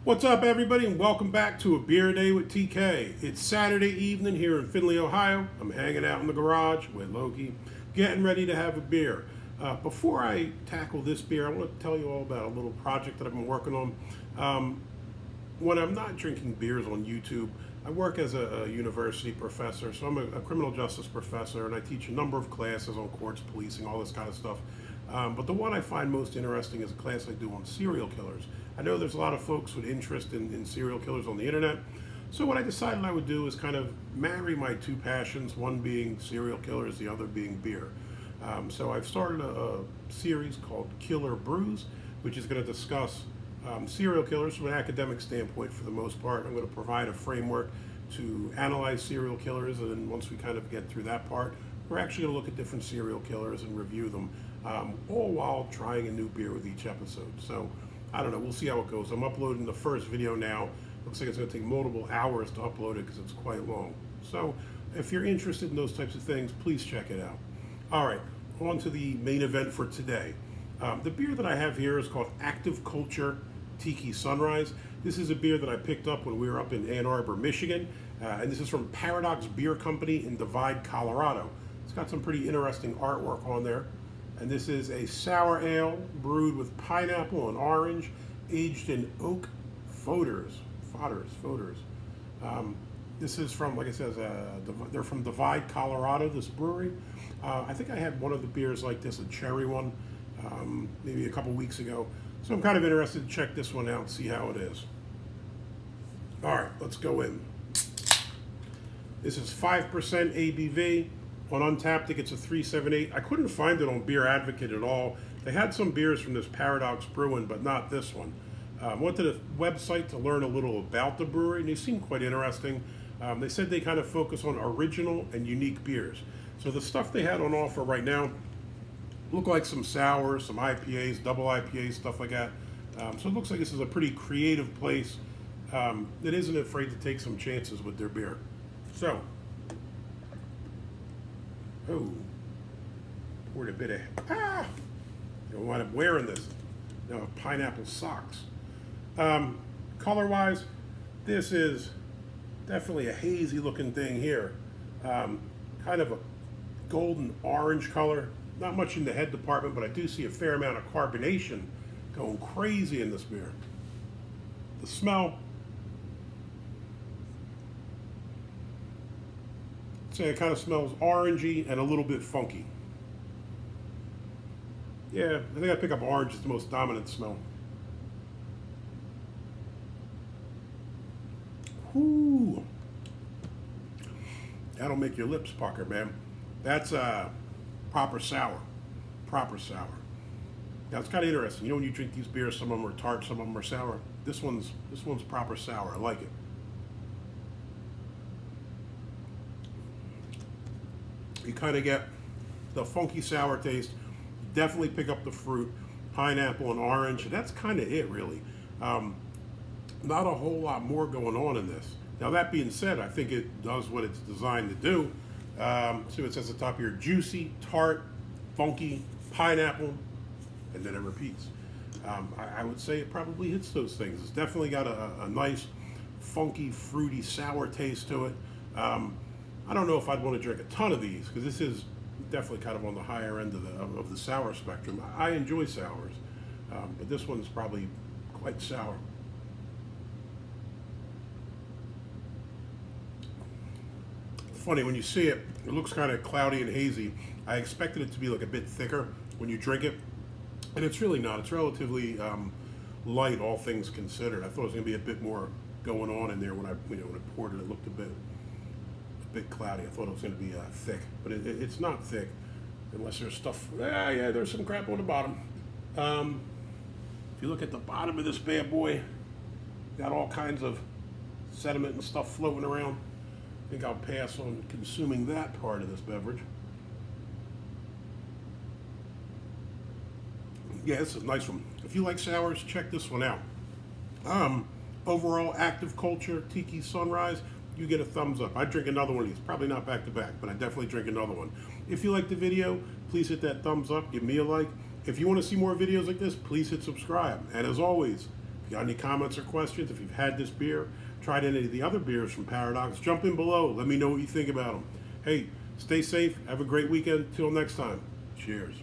What's up, everybody, and welcome back to A Beer a Day with TK. It's Saturday evening here in Findlay, Ohio. I'm hanging out in the garage with Loki, getting ready to have a beer. Before I tackle this beer, I want to tell you all about a little project that I've been working on. When I'm not drinking beers on YouTube, I work as a university professor, so I'm a criminal justice professor, and I teach a number of classes on courts, policing, all this kind of stuff. But the one I find most interesting is a class I do on serial killers. I know there's a lot of folks with interest in serial killers on the internet. So what I decided I would do is kind of marry my two passions, one being serial killers, the other being beer. So I've started a series called Killer Brews, which is going to discuss serial killers from an academic standpoint for the most part. I'm going to provide a framework to analyze serial killers, and then once we kind of get through that part, we're actually going to look at different serial killers and review them, all while trying a new beer with each episode. So I don't know, we'll see how it goes. I'm uploading the first video now. Looks like it's going to take multiple hours to upload it because it's quite long. So if you're interested in those types of things, please check it out. All right, on to the main event for today. The beer that I have here is called Active Culture Tiki Sunrise. This is a beer that I picked up when we were up in Ann Arbor, Michigan. And this is from Paradox Beer Company in Divide, Colorado. It's got some pretty interesting artwork on there. And this is a sour ale brewed with pineapple and orange, aged in oak foeders. This is from, like I said, they're from Divide, Colorado, this brewery. I think I had one of the beers like this, a cherry one, maybe a couple weeks ago. So I'm kind of interested to check this one out and see how it is. All right, let's go in. This is 5% ABV. On Untapped, it gets a 3.78. I couldn't find it on Beer Advocate at all. They had some beers from this Paradox Brewing, but not this one. Went to the website to learn a little about the brewery, and they seemed quite interesting. They said they kind of focus on original and unique beers. So the stuff they had on offer right now look like some sours, some IPAs, double IPAs, stuff like that. So it looks like this is a pretty creative place that isn't afraid to take some chances with their beer. So, poured a bit of, don't want to wearing this. No, pineapple socks. Color-wise, this is definitely a hazy looking thing here. Kind of a golden orange color. Not much in the head department, but I do see a fair amount of carbonation going crazy in this beer. The smell, I'd say it kind of smells orangey and a little bit funky. Yeah, I think I pick up orange as the most dominant smell. Whoo! That'll make your lips pucker, man. That's proper sour. Proper sour. Now it's kind of interesting. You know, when you drink these beers, some of them are tart, some of them are sour. This one's proper sour. I like it. You kind of get the funky sour taste. Definitely pick up the fruit, pineapple and orange. That's kind of it, really. Not a whole lot more going on in this. Now that being said, I think it does what it's designed to do. See what it says at the top here: juicy, tart, funky, pineapple, and then it repeats. I would say it probably hits those things. It's definitely got a nice, funky, fruity, sour taste to it. I don't know if I'd want to drink a ton of these, because this is definitely kind of on the higher end of the sour spectrum. I enjoy sours, but this one's probably quite sour. Funny, when you see it, it looks kind of cloudy and hazy. I expected it to be like a bit thicker when you drink it, and it's really not. It's relatively light, all things considered. I thought it was going to be a bit more going on in there when I poured it. It looked a bit cloudy. I thought it was going to be thick, but it's not thick, unless there's stuff. Yeah, there's some crap on the bottom. If you look at the bottom of this bad boy, got all kinds of sediment and stuff floating around. I think I'll pass on consuming that part of this beverage. Yeah, this is a nice one. If you like sours, check this one out. Overall, Active Culture Tiki Sunrise, you get a thumbs up. I'd drink another one of these. Probably not back to back, but I'd definitely drink another one. If you like the video, please hit that thumbs up. Give me a like. If you want to see more videos like this, please hit subscribe. And as always, If you got any comments or questions, if you've had this beer, tried any of the other beers from Paradox, jump in below. Let me know what you think about them. Hey, stay safe. Have a great weekend. Till next time. Cheers.